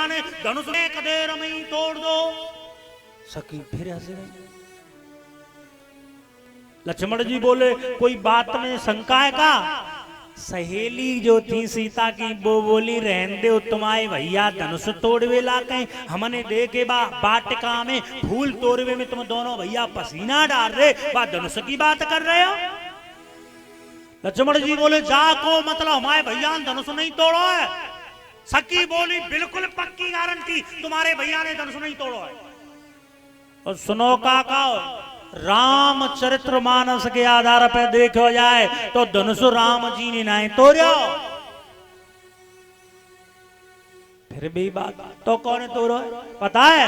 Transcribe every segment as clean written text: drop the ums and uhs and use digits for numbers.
ने धनुष एक देर में ही तोड़ दो। सखी फिर हंस गई। लक्ष्मण जी बोले कोई बात में शंका है का? सहेली जो थी सीता की वो बोली रहन दे तुम्हारे भैया धनुष तोड़वे लाके हमने देखे वाटिका में फूल तोड़वे में तुम दोनों भैया पसीना डाल रहे बा धनुष की बात कर रहे हो। लक्ष्मण जी बोले जाको मतलब हमारे भैया ने धनुष नहीं तोड़ो है। सखी बोली बिल्कुल पक्की गारंटी तुम्हारे भैया ने धनुष नहीं तोड़ो है। और सुनो काका रामचरितमानस के आधार पर देखो जाए तो धनुष राम जी ने नहीं तोड़ो। फिर भी बात तो कौन तोड़ो पता है?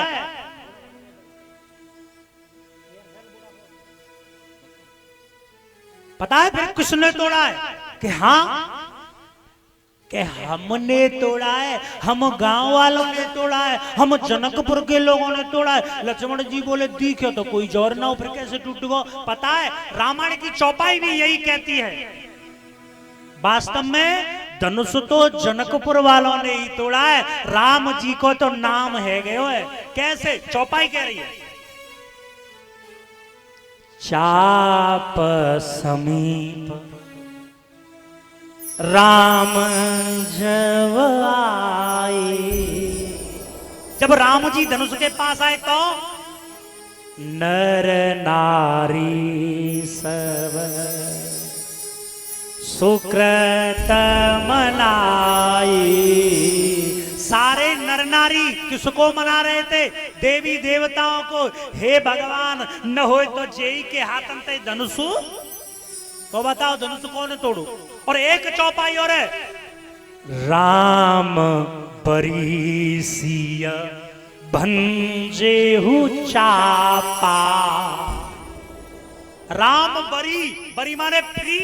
पता है फिर किसने तोड़ा है? कि हाँ कि हमने तोड़ा है, हम गांव वालों ने तोड़ा है, हम जनकपुर के लोगों ने तोड़ा है। लक्ष्मण जी बोले दिखे तो कोई जोर ना हो फिर कैसे टूट गो। पता है रामायण की चौपाई भी यही कहती है। वास्तव में धनुष तो जनकपुर वालों ने ही तोड़ा है, राम जी को तो नाम है गयो है। कैसे? चौपाई कह रही है चाप समीप राम जब आए। जब राम जी धनुष के पास आए तो नर नारी सब सुकृत मनाए। सारे नर नारी किसको मना रहे थे? देवी देवताओं को। हे भगवान न हो तो जेई के हाथन ते धनुष तो बताओ धनुष कौन तोड़ू। और एक चौपाई और है राम बरीसिया भंजेहु चापा। राम बरी, बरी माने फ्री,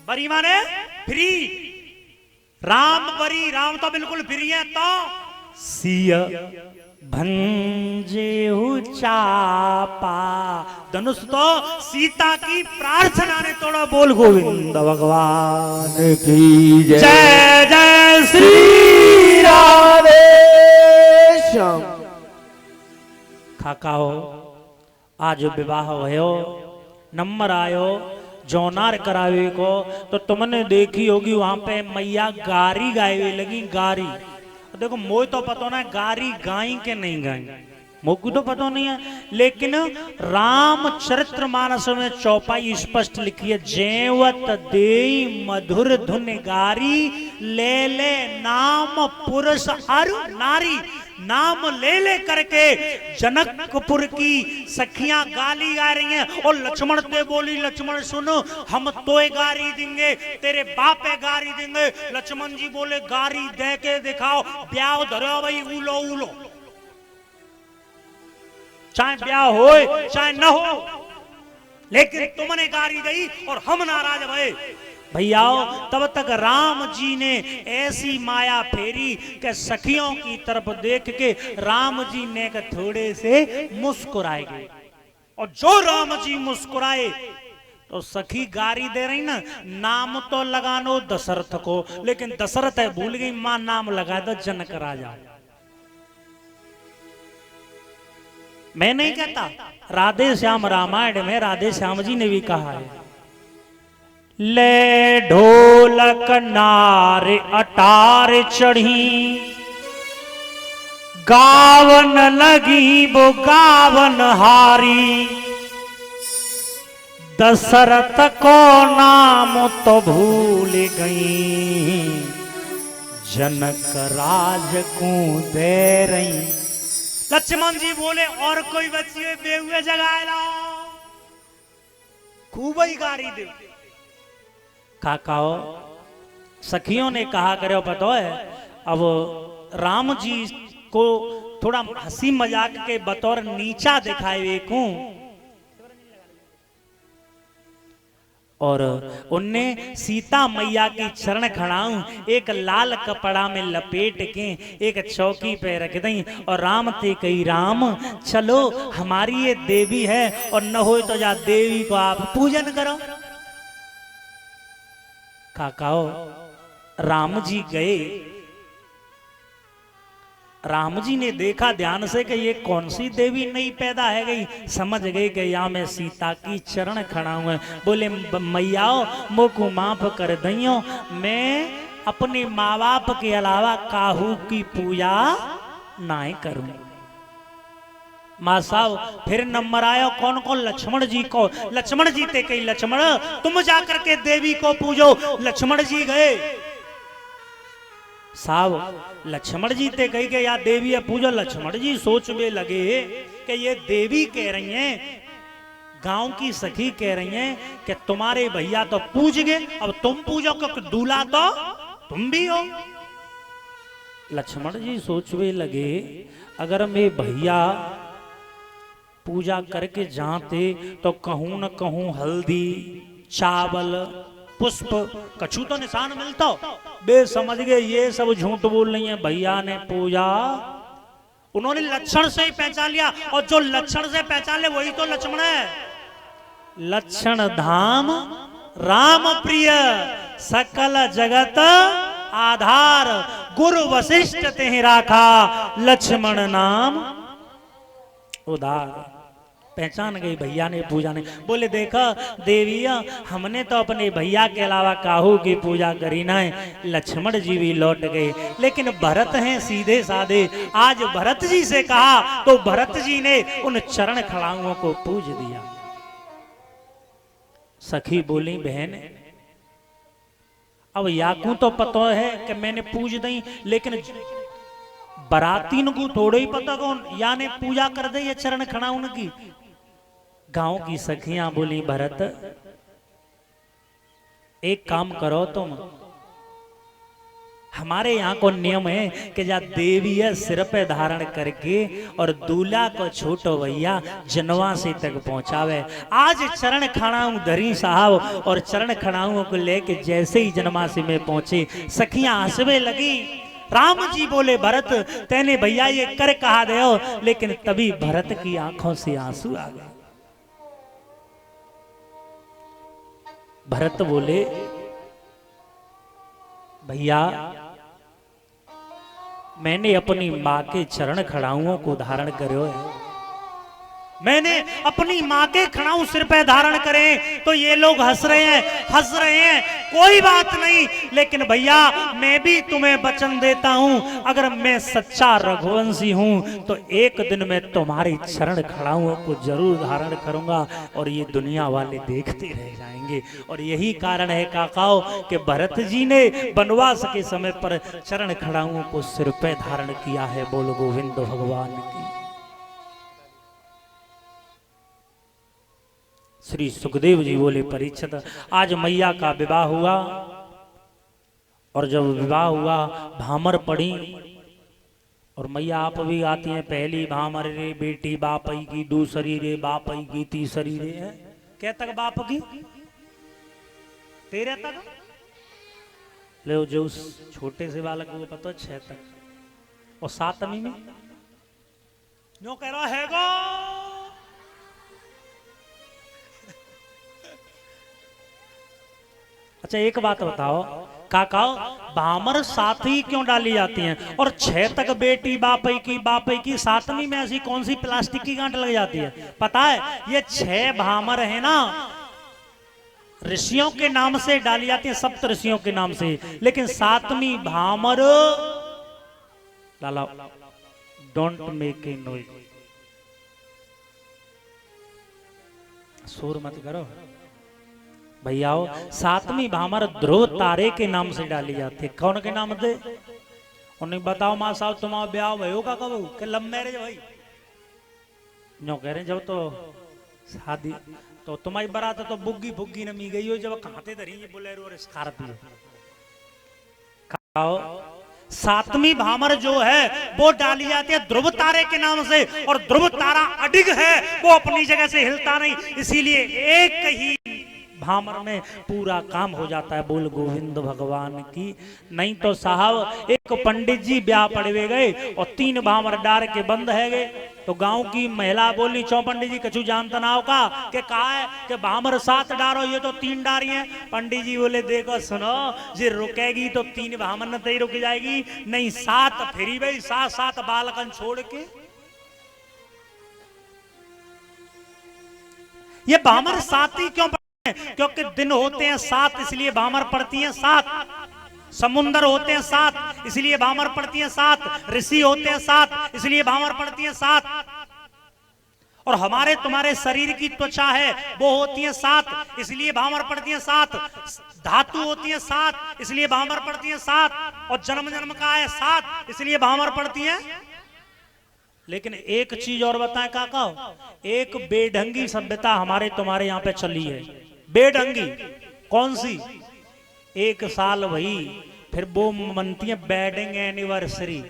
बरी माने फ्री। राम बरी, राम तो बिल्कुल फ्री है तो सिया भंजेहु चापा। धनुष तो सीता की प्रार्थना ने तोड़ा। बोल गोविंद भगवान की जय। जय जय श्री राधे श्याम। खाकाओ आज विवाह भयो, नंबर आयो जौनार करावे को तो तुमने देखी होगी वहां पे मैया गारी गावे लगी। गारी देखो मोह तो पता ना गारी गाई के नहीं गाई, मोकू तो पता नहीं है। लेकिन रामचरितमानस में चौपाई स्पष्ट लिखी है जेवत देई मधुर धुन गारी ले ले नाम पुरुष अरु नारी। नाम ले ले करके जनकपुर की सखियां गाली गा रही हैं। और लक्ष्मण ते बोली लक्ष्मण सुनो हम तोय गारी देंगे, तेरे बापे गारी देंगे। लक्ष्मण जी बोले गारी दे के दिखाओ, ब्याह धरो भाई उलो उलो, चाहे ब्याह हो चाहे न हो, लेकिन तुमने गारी दी और हम नाराज भये। भैया तब तक राम जी ने ऐसी माया फेरी कि सखियों की तरफ देख के राम जी ने थोड़े से मुस्कुराए गए। और जो राम जी मुस्कुराए तो सखी गारी दे रही ना, नाम तो लगानो दशरथ को, लेकिन दशरथ है भूल गई मां नाम लगा दो जनक राजा। मैं नहीं कहता, राधे श्याम रामायण में राधे श्याम जी ने भी कहा है ले ढोलक नारे अटार चढ़ी गावन लगी वो गावन हारी। दशरथ को नाम तो भूल गई जनक राज को दे रही। लक्ष्मण जी बोले और कोई बच्ची बेहुए जगाए लाओ, खूब ही गारी दे। काकाओ सखियों ने कहा करो पता है अब राम जी को थोड़ा हंसी मजाक के बतौर नीचा दिखाए को। और उनने सीता मैया की चरण खड़ाऊं एक लाल कपड़ा में लपेट के एक चौकी पे रख दी और राम ते कही राम चलो हमारी ये देवी है और न हो तो जा देवी को आप पूजन करो। काकाओ राम जी गए राम जी ने देखा ध्यान से कि ये कौन सी देवी नई पैदा है गई, समझ गए कि यहाँ मैं सीता की चरण खड़ा हूँ। बोले मैयाओ मोको माफ कर दइयो, मैं अपने माँ बाप के अलावा काहू की पूजा ना करूं। माँ साहब फिर नंबर आया कौन को, लक्ष्मण जी को। लक्ष्मण जी ते कही लक्ष्मण तुम जाकर के देवी को पूजो। लक्ष्मण जी गए साहब, लक्ष्मण जी ते कही के या देवी है पूजो। लक्ष्मण जी सोच में लगे कि ये देवी कह रही हैं, गांव की सखी कह रही हैं कि तुम्हारे भैया तो पूज गए, अब तुम पूजो क्योंकि दूल्हा तो तुम भी हो। लक्ष्मण जी सोचने लगे अगर मैं भैया पूजा करके जाते तो कहूं न कहूं हल्दी चावल पुष्प कछु तो निशान मिलता। बे समझ गए ये सब झूठ बोल रही है, भैया ने पूजा, उन्होंने लक्षण से ही पहचान लिया, और जो लक्षण से पहचान ले वही तो लक्ष्मण है। लक्षण धाम राम प्रिय सकल जगत आधार, गुरु वशिष्ठ ते राखा लक्ष्मण नाम उधार। पहचान गई भैया ने पूजा ने। बोले देखा देविया हमने तो अपने भैया के अलावा काहू की पूजा करी ना है। लक्ष्मण जी भी लौट गए, लेकिन भरत हैं सीधे साधे। आज भरत जी से कहा तो भरत जी ने उन चरण खड़ाओं को पूज दिया। सखी बोली बहन अब याकू तो पता है कि मैंने पूज दी, लेकिन बरातीन को थोड़े ही पता कौन या ने पूजा कर दे ये चरण खड़ा उनकी। गांव की सखियां बोली भरत एक काम करो तुम, हमारे यहाँ को नियम है कि जा देवी है सिर पे धारण करके और दूल्हा को छोटो भैया जनवासी तक पहुंचावे। आज चरण खड़ाऊ धरी साहब और चरण खड़ाऊ को लेके जैसे ही जनवासी में पहुंचे सखियां हंसवे लगी। राम जी बोले भरत तेने भैया ये कर कहा दे, लेकिन तभी भरत की आंखों से आंसू आ गए। भरत बोले भैया मैंने अपनी माँ के चरण खड़ाऊं को धारण करो है, मैंने अपनी माँ के खड़ाऊ सिर पे धारण करें तो ये लोग हंस रहे हैं, कोई बात नहीं, लेकिन भैया मैं भी तुम्हें वचन देता हूं अगर मैं सच्चा रघुवंशी हूं तो एक दिन मैं तुम्हारे चरण खड़ाऊं को जरूर धारण करूंगा और ये दुनिया वाले देखते रह जाएंगे। और यही कारण है काकाओ कि भरत जी ने वनवास के समय पर चरण खड़ाऊं को सिर पे धारण किया है। बोलो गोविंद भगवान की। श्री सुखदेव जी बोले परीक्षित आज मैया का विवाह हुआ, और जब विवाह हुआ भामर पड़ी, और मैया आप भी गाती हैं पहली भामर रे बेटी बापई की, दूसरी रे बापई की, तीसरी रे है क्या तक बाप की, तेरे तक ले जो उस छोटे से बालक को पता 6 तक, और 7वीं में जो कह रहा है गो। अच्छा एक बात बताओ काकाओ, भामर 7 ही क्यों डाली जाती हैं और 6 तक बेटी बापई की 7वीं में ऐसी कौन सी प्लास्टिक की गांठ लग जाती है? पता है ये 6 भामर है ना ऋषियों के नाम से डाली जाती है, सप्त ऋषियों के नाम से, लेकिन 7वीं भामर लाला डोंट मेक ए नॉइज, शोर मत करो भैयाओ। 7वीं भामर ध्रुव तारे के नाम से डाली जाती है। कौन के नाम से? उन्हें बताओ माँ साहब तुम्हारा ब्याह भयो का कब के लव मैरिज भाई जो कह रहे जब तो शादी तो तुम्हारी बारात तो बुग्गी फुग्गी नमी गई हो जब खाते धरी बोलेरो और स्कॉर्पियो। 7वीं भामर जो है वो डाली जाती है ध्रुव तारे के नाम से, और ध्रुव तारा अडिग है, वो अपनी जगह से हिलता नहीं, इसीलिए एक ही भामर में पूरा काम हो जाता है। बोल गोविंद भगवान की। नहीं तो साहब एक पंडित जी ब्याह पड़वे गए और 3 भामर डार के बंद है गए। तो गांव की महिला बोली, चौ पंडित जी कछु जानता ना होगा कि कहा है कि भामर 7 डारो, ये तो 3 डारी हैं। पंडित जी बोले देखो सुनो, जे रुकेगी तो 3 भामर न तई रुक जाएगी, नहीं 7 फिरी भाई 7 बालकन छोड़ के। ये भामर 7 ही क्यों पड़ते हैं? क्योंकि दिन होते हैं 7 इसलिए भामर पड़ती हैं 7, समुंदर होते हैं 7 इसलिए भामर पड़ती हैं 7, ऋषि होते हैं 7 इसलिए भामर पड़ती हैं 7, और हमारे तुम्हारे शरीर की त्वचा है वो होती है 7 इसलिए भामर पड़ती है 7, धातु होती है 7 इसलिए भामर पड़ती है 7, और जन्म जन्म का है 7 इसलिए भामर पड़ती है। लेकिन एक चीज और बताएं काका, एक बेढंगी सभ्यता हमारे तुम्हारे यहाँ पे चली है। बेढंगी कौन सी? 1 साल वही, फिर वो मनती है वेडिंग एनिवर्सरी,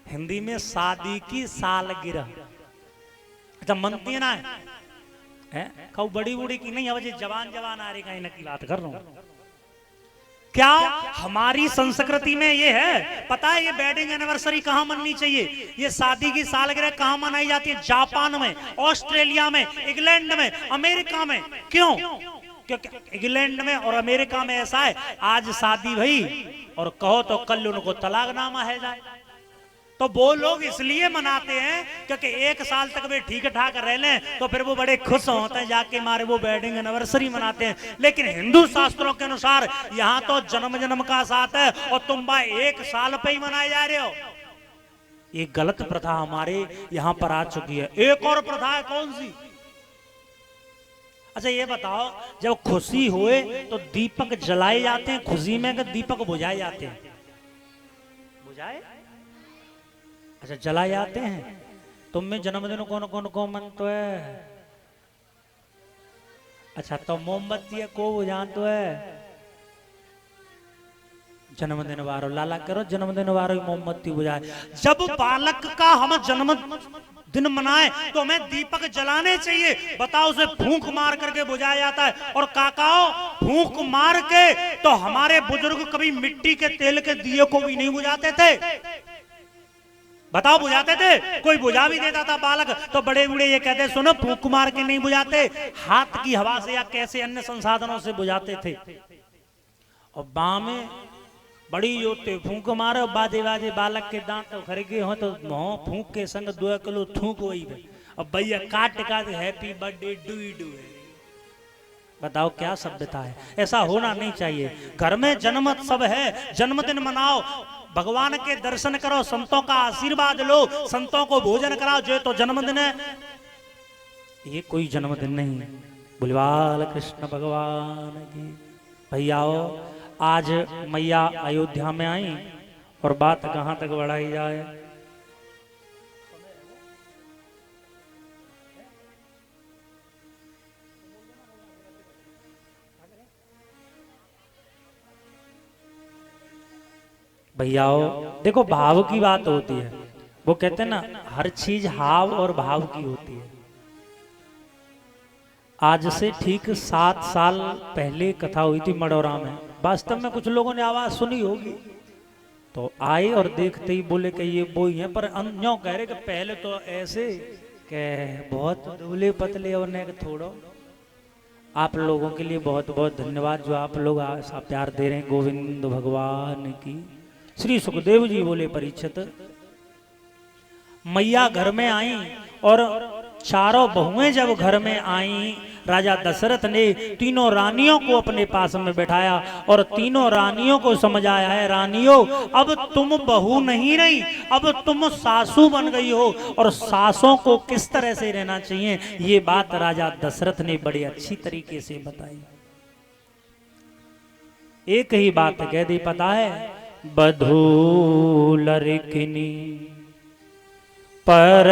हिंदी में शादी की सालगिरह। अच्छा मनती है ना है? कहू बड़ी बूढ़ी की नहीं, अब जवान जवान आ रही कहीं ना की बात कर रहा हूं। क्या हमारी संस्कृति में ये है पता है? ये वेडिंग एनिवर्सरी कहां मननी चाहिए? ये शादी की सालगिरह कहां मनाई जाती है? जापान में, ऑस्ट्रेलिया में, इंग्लैंड में, अमेरिका में। क्यों? क्योंकि इंग्लैंड में और अमेरिका में ऐसा है, आज शादी भई और कहो तो कल उनको तलाकनामा है जाए। तो वो लोग इसलिए मनाते हैं क्योंकि 1 साल तक वे ठीक ठाक रह लें तो फिर वो बड़े खुश होते हैं, जाके मारे वो वेडिंग एनिवर्सरी मनाते हैं। लेकिन हिंदू शास्त्रों के अनुसार यहाँ तो जन्म जन्म का साथ है और तुम भाई 1 साल पे ही मनाए जा रहे हो। ये गलत प्रथा हमारे यहाँ पर आ चुकी है। एक और प्रथा है, कौन सी? अच्छा ये बताओ, जब खुशी हुए तो दीपक जलाए जाते हैं खुशी में, कि दीपक बुझाए जाते हैं? बुझाए? अच्छा जलाए जाते हैं। तुम में जन्मदिन कौन कौन को मन तो है? अच्छा तो मोमबत्ती को बुझान तो है। जन्मदिन वारो लाला करो, जन्मदिन वारो मोमबत्ती बुझाए। जब बालक का हम जन्म दिन मनाए तो हमें दीपक जलाने चाहिए। बताओ, उसे फूंक मार करके बुझाया जाता है। और काकाओ फूंक मार के तो हमारे बुजुर्ग कभी मिट्टी के तेल के दिए को भी नहीं बुझाते थे। बताओ बुझाते थे? कोई बुझा भी देता था बालक तो बड़े बूढ़े ये कहते सुनो फूंक मार के नहीं बुझाते, हाथ की हवा से या कैसे अन्य संसाधनों से बुझाते थे। और बाँ में बड़ी जोते फूंक मारो, बाजे बाजे बालक के दांत खरगे हो तो फूंक के संग 2 किलो थूक वही। अब भैया काट काट हैप्पी बर्थडे डू। बताओ क्या सभ्यता है? ऐसा होना नहीं चाहिए। घर में जन्मोत्सव है, जन्मदिन मनाओ, भगवान के दर्शन करो, संतों का आशीर्वाद लो, संतों को भोजन कराओ। जो तो जन्मदिन है, ये कोई जन्मदिन नहीं। बुलवाल कृष्ण भगवान की। भैयाओ आज मैया अयोध्या में आई और बात कहां तक बढ़ाई जाए। भैयाओ देखो भाव की बात होती है। वो कहते हैं ना हर चीज हाव और भाव की होती है। आज से ठीक 7 साल पहले कथा हुई थी मडौरा में। वास्तव में कुछ लोगों ने आवाज सुनी होगी तो आए और देखते ही बोले कि ये वो ही है। पर अन्यों कह रहे कि पहले तो ऐसे के बहुत दुबले पतले और ने थोड़ो। आप लोगों के लिए बहुत बहुत धन्यवाद जो आप लोग ऐसा प्यार दे रहे हैं। गोविंद भगवान की। श्री सुखदेव जी बोले परीक्षित, मैया घर में आई और चारों बहुएं जब घर में आई, राजा दशरथ ने तीनों रानियों को अपने पास में बैठाया और तीनों रानियों को समझाया है, रानियों अब तुम बहू नहीं रही, अब तुम सासू बन गई हो और सासों को किस तरह से रहना चाहिए ये बात राजा दशरथ ने बड़ी अच्छी तरीके से बताई। एक ही बात कह दी, पता है? बधू लड़किनी पर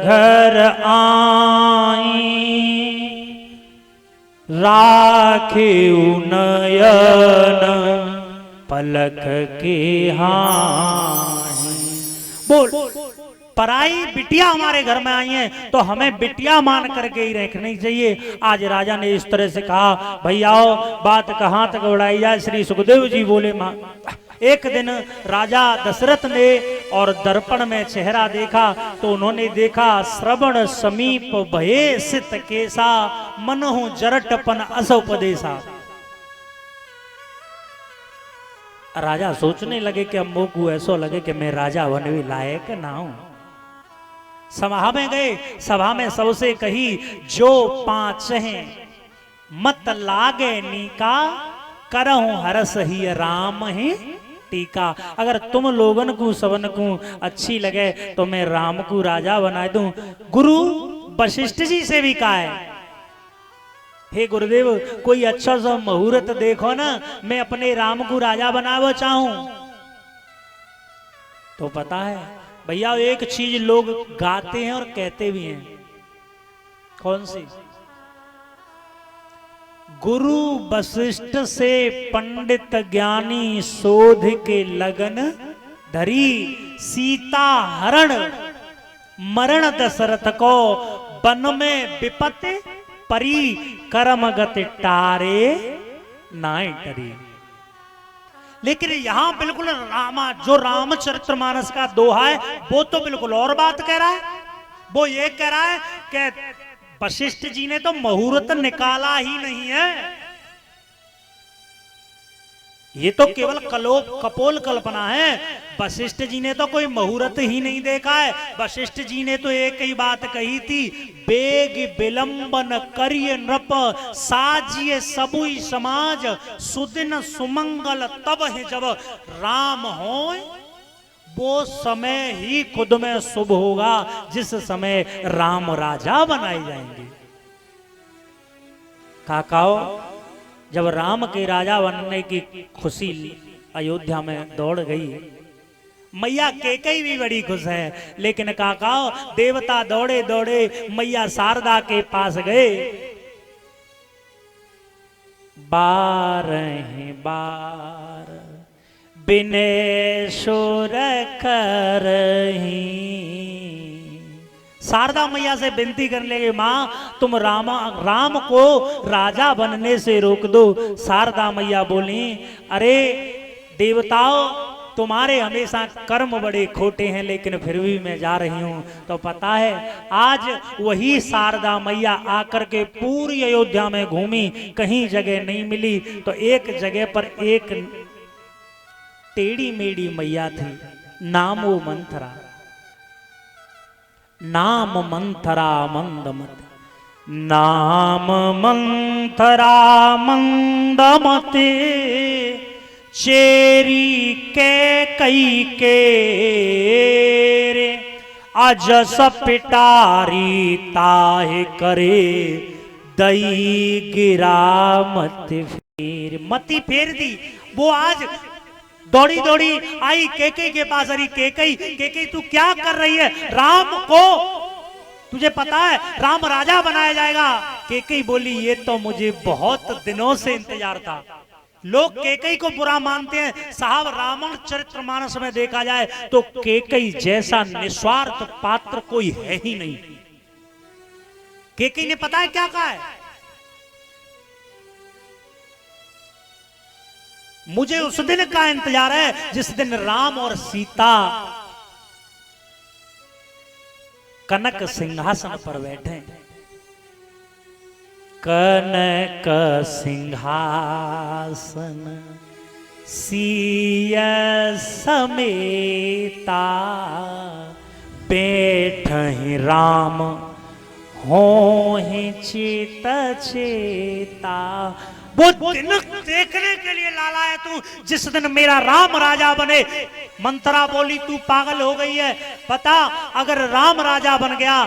घर आई, राखे नयन पलक के हानि। बोल पराई बिटिया हमारे घर में आई हैं तो हमें बिटिया मान करके ही रखनी चाहिए। आज राजा ने इस तरह से कहा, भाई आओ बात कहां तक बढ़ाई जाए। श्री सुखदेव जी बोले, मां एक दिन राजा दशरथ ने और दर्पण में चेहरा देखा तो उन्होंने देखा, श्रवण समीप भये सित केसा, मनहु जरटपन असोपदेशा। राजा सोचने लगे कि अब मोकू ऐसो लगे कि मैं राजा बनने भी लायक ना हूं। सभा में गए, सभा में सबसे कही, जो पांच हैं मत लागे नीका, करहूं हरस ही राम है टीका। अगर तुम लोगन को सबन को अच्छी लगे तो मैं राम को राजा बना दूं। गुरु वशिष्ठ जी से भी कहा है, हे गुरुदेव कोई अच्छा सा मुहूर्त देखो ना, मैं अपने राम को राजा बनाना चाहूं। तो पता है भैया एक चीज लोग गाते हैं और कहते भी हैं, कौन सी? गुरु वशिष्ठ से पंडित ज्ञानी शोध के लगन धरी, सीता हरण मरण दशरथ को, वन में विपत्ति परी, कर्म गति टारे नाय टरी। लेकिन यहां बिल्कुल जो रामचरितमानस का दोहा है वो तो बिल्कुल और बात कह रहा है। वो ये कह रहा है कि वशिष्ठ जी ने तो मुहूर्त निकाला ही नहीं है, ये तो केवल कपोल कल्पना है। वशिष्ठ जी ने तो कोई मुहूर्त ही नहीं देखा है। वशिष्ठ जी ने तो एक ही बात कही थी, बेग विलंबन करिय नृप, साजिए सबुई समाज, सुदिन सुमंगल तब है जब राम होय, वो समय ही खुद में शुभ होगा जिस समय राम राजा बनाए जाएंगे। काकाओ जब राम के राजा बनने की खुशी अयोध्या में दौड़ गई, मैया कैकेयी भी बड़ी खुश है। लेकिन काकाओ देवता दौड़े दौड़े मैया शारदा के पास गए, बारह बार बिने सुर करही। शारदा मैया से विनती करने लगे, माँ तुम राम को राजा बनने से रोक दो। शारदा मैया बोली, अरे देवताओं तुम्हारे हमेशा कर्म बड़े खोटे हैं, लेकिन फिर भी मैं जा रही हूं। तो पता है आज वही शारदा मैया आकर के पूरी अयोध्या में घूमी, कहीं जगह नहीं मिली। तो एक जगह पर एक टेढ़ी मेढ़ी मैया थी, नाम वो मंथरा, नाम मंथरा मंदमती, नाम मंथरा मंदमती, चेरी के कई के रे, अजस पिटारी ताहे करे, दई गिरा मत फेर। मती फेर दी। वो आज दौड़ी दौड़ी आई कैकेयी के पास। अरे कैकेयी तू क्या कर रही है? राम को तुझे पता है राम राजा बनाया जाएगा। कैकेयी बोली, ये तो मुझे बहुत दिनों से इंतजार था। लोग कैकेयी को बुरा मानते हैं साहब, रावण चरितमानस में देखा जाए तो कैकेयी जैसा निस्वार्थ पात्र कोई है ही नहीं। कैकेयी ने पता है क्या कहा है, मुझे उस दिन का इंतजार है जिस दिन राम और सीता कनक सिंहासन पर बैठे। कनक सिंहासन सिय समेता, बैठहि राम होहि चित चेता। वो दिन देखने के लिए लाला है तू जिस दिन मेरा राम राजा बने। मंथरा बोली, तू पागल हो गई है। पता अगर राम राजा बन गया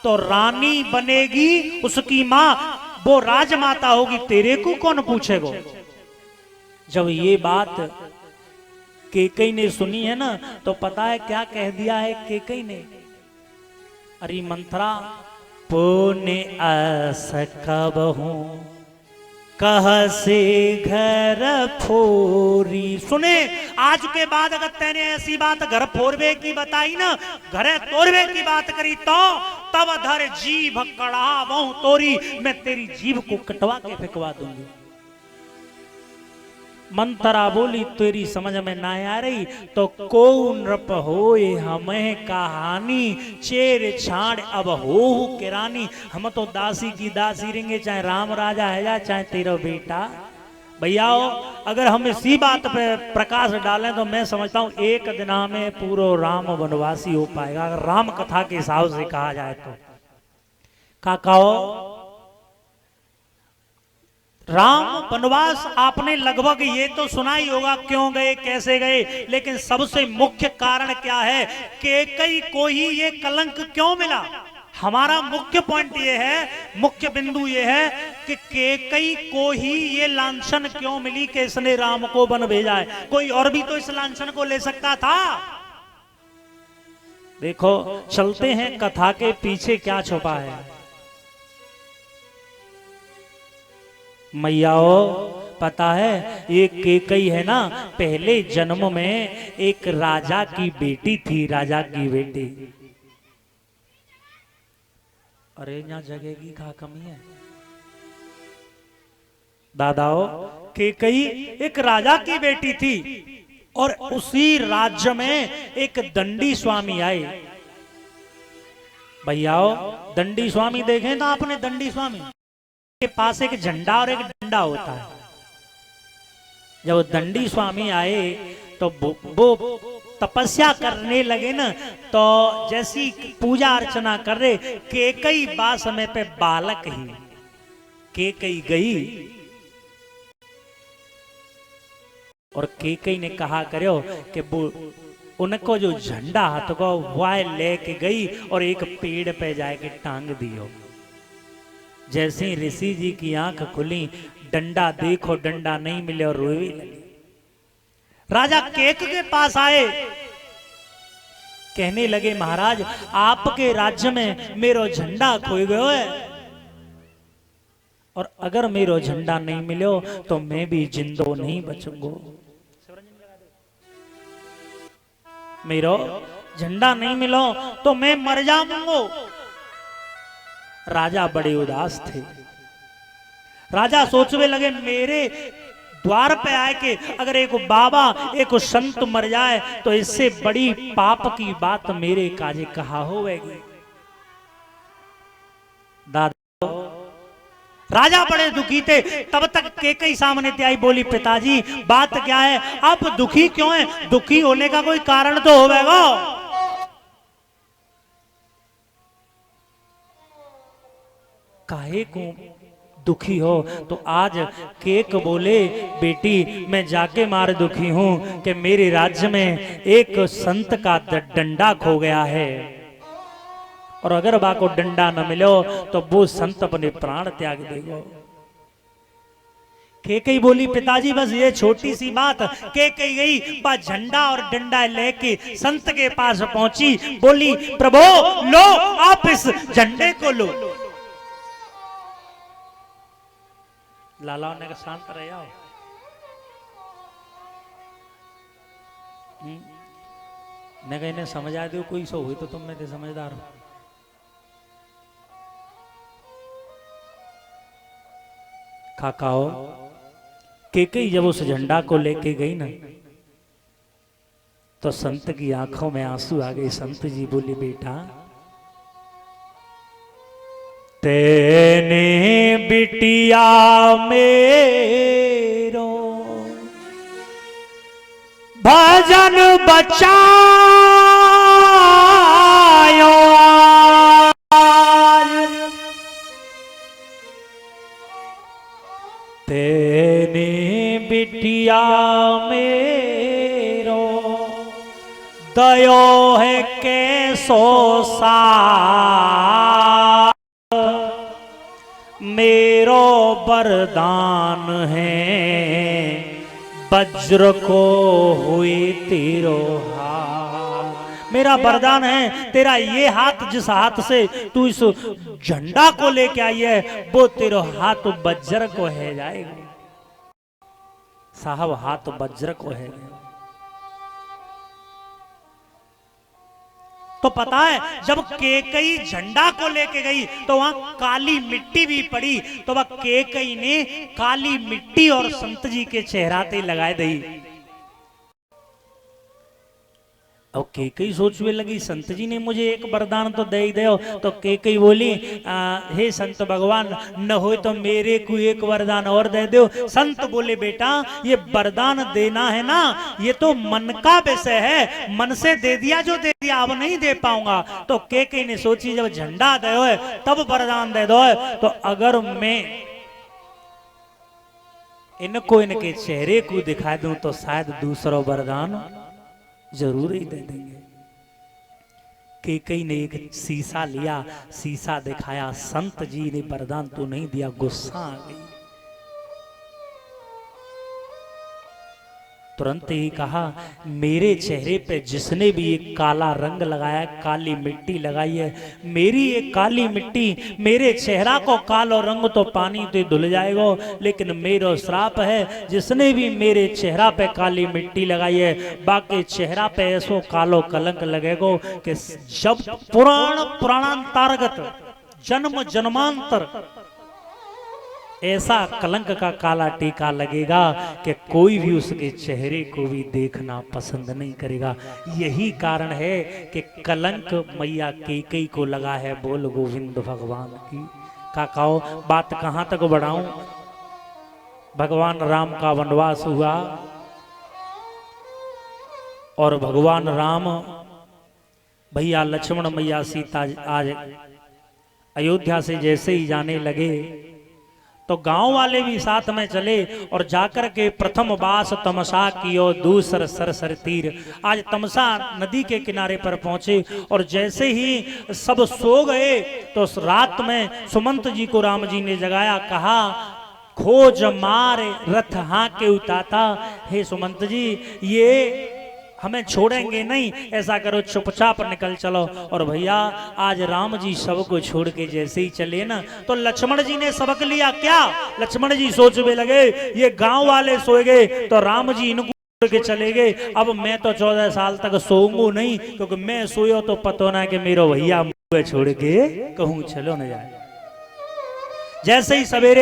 तो रानी बनेगी उसकी माँ, वो राजमाता होगी, तेरे को कौन पूछेगा। जब ये बात कैकेयी ने सुनी है ना तो पता है क्या कह दिया है कैकेयी ने, अरे मंथरा पुण्य अस कब हूं कह से घर फोरी। सुने, आज के बाद अगर तेने ऐसी बात घर फोरवे की बताई ना, घरे तोड़वे की बात करी तो तब धर जीभ कड़ावों तोरी, मैं तेरी जीभ को कटवा के फेंकवा दूंगी। मंतरा बोली तेरी समझ में ना आ रही तो को नृप होए हमें कहानी, चेर छाड़ अब हो किरानी। हम तो दासी की दासी रहेंगे, चाहे राम राजा है या चाहे तेरा बेटा। भैया अगर हम इसी बात पे प्रकाश डालें तो मैं समझता हूं एक दिन में पूरा राम वनवासी हो पाएगा, अगर राम कथा के हिसाब से कहा जाए तो। काकाओ, राम वनवास आपने लगभग ये तो सुना ही होगा, क्यों गए कैसे गए, लेकिन सबसे मुख्य कारण क्या है, कैकेयी को ही ये कलंक क्यों मिला। हमारा मुख्य पॉइंट ये है, मुख्य बिंदु ये है कि कैकेयी को ही ये लांछन क्यों मिली कि इसने राम को वन भेजा है। कोई और भी तो इस लांछन को ले सकता था। देखो चलते हैं कथा के पीछे क्या छुपा है। मैयाओ पता है ये कैकेयी है ना, पहले जन्म में एक राजा की बेटी थी, राजा की बेटी। अरे यहाँ जगह की कहा कमी है दादाओ। कैकेयी एक राजा की बेटी थी और उसी राज्य में एक दंडी स्वामी आए। भैयाओ दंडी स्वामी देखें तो आपने, दंडी स्वामी के पास एक झंडा और एक डंडा होता है। जब दंडी स्वामी आए तो वो तपस्या करने लगे ना, तो जैसी पूजा अर्चना कर रहे, कैकेयी बा समय पे बालक ही, कैकेयी गई और कैकेयी ने कहा करो कि वो उनको जो झंडा हाथ को वह लेके गई और एक पेड़ पे जाके टांग दियो। जैसे ही ऋषि जी की आंख खुली, डंडा देखो डंडा नहीं मिले और रोए लगे। राजा केक के पास आए, कहने लगे महाराज आपके राज्य में मेरो झंडा खोई गयो है और अगर मेरो झंडा नहीं मिलो तो मैं भी जिंदो नहीं बचूंगा। मेरो झंडा नहीं मिलो तो मैं मर जाऊंगा। राजा बड़े उदास थे। राजा सोचने लगे मेरे द्वार पे आए कि अगर एक बाबा एक संत मर जाए तो इससे बड़ी पाप की बात मेरे काजे कहा होगी। दादा राजा बड़े दुखी थे। तब तक कैकेयी सामने आई, बोली पिताजी बात क्या है, आप दुखी क्यों हैं? दुखी होने का कोई कारण तो होगा। काहे को दुखी हो? तो आज केक बोले बेटी मैं जाके मार दुखी हूं कि मेरे राज्य में एक संत का डंडा खो गया है और अगर बा को डंडा न मिलो तो वो संत अपने प्राण त्याग देगा। कैकेयी बोली पिताजी बस ये छोटी सी बात। कैकेयी गई, बा झंडा और डंडा लेके संत के पास पहुंची, बोली प्रभु लो आप इस झंडे को लो। लाला ने कहा शांत रह जाओ। ने कहा इन्हें समझा दो, कोई सो हुई तो तुम में समझदार हो। काकाओ कैकेयी जब उस झंडा को लेके गई ना तो संत की आंखों में आंसू आ गए। संत जी बोली बेटा तेने बिटिया मेरो भजन बचायो, तेने बिटिया मेरो दयो है कैसो सा मेरो वरदान है वज्र को हुई तीरो हार। मेरा वरदान है तेरा ये हाथ, जिस हाथ से तू इस झंडा को लेके आई है वो तेरा हाथ वज्र को है जाएगा। साहब हाथ वज्र को है। तो पता है जब केकई झंडा को लेके गई तो वहां काली मिट्टी भी पड़ी, तो वह केकई ने काली मिट्टी और संत जी के चेहराते लगाए दी। अब केकई सोचने लगी संत जी ने मुझे एक वरदान तो दे ही दे। तो केकई बोली हे संत भगवान, न हो तो मेरे को एक वरदान और दे दो। संत बोले बेटा ये वरदान देना है ना, ये तो मन का विषय है, मन से दे दिया जो दे दिया, अब नहीं दे पाऊंगा। तो केकई ने सोची जब झंडा दे हो तब वरदान दे दो। तो अगर मैं इनको इनके चेहरे को दिखा दूं तो शायद दूसरा वरदान जरूर ही दे देंगे। केकई ने एक शीशा लिया, शीशा दिखाया, संत जी ने वरदान तो नहीं दिया, गुस्सा आ गई। तुरंत ही कहा मेरे चेहरे पे जिसने भी एक काला रंग लगाया, काली मिट्टी लगाई है, मेरी ये काली मिट्टी मेरे चेहरा को कालो रंग तो पानी तो धुल जाएगा, लेकिन मेरा श्राप है जिसने भी मेरे चेहरा पे काली मिट्टी लगाई है बाकी चेहरा पे ऐसो कालो कलंक लगेगा कि जब पुराणांतर्गत जन्म जन्मांतर ऐसा कलंक का काला टीका लगेगा कि कोई भी उसके चेहरे को भी देखना पसंद नहीं करेगा। यही कारण है कि कलंक मैया केकई को लगा है। बोल गोविंद भगवान की। काकाओ बात कहां तक बढ़ाऊं। भगवान राम का वनवास हुआ और भगवान राम भैया लक्ष्मण मैया सीता आज अयोध्या से जैसे ही जाने लगे तो गांव वाले भी साथ में चले और जाकर के प्रथम बास तमसा कियो दूसर सरसर तीर। आज तमसा नदी के किनारे पर पहुंचे और जैसे ही सब सो गए तो रात में सुमंत जी को राम जी ने जगाया, कहा खोज मारे रथ हाँ के उताता। हे सुमंत जी ये हमें छोड़ेंगे नहीं, ऐसा करो चुपचाप निकल चलो। और भैया आज राम जी सबको छोड़ के जैसे ही चले ना तो लक्ष्मण जी ने सबक लिया। क्या लक्ष्मण जी सोचने लगे ये गांव वाले सोए गए तो राम जी इनको छोड़ के चले गए, अब मैं तो 14 साल तक सोऊंगा नहीं, क्योंकि मैं सोयो तो पता ना कि मेरा भैया मुझे छोड़ के कहूं चलो न जाए। जैसे ही सवेरे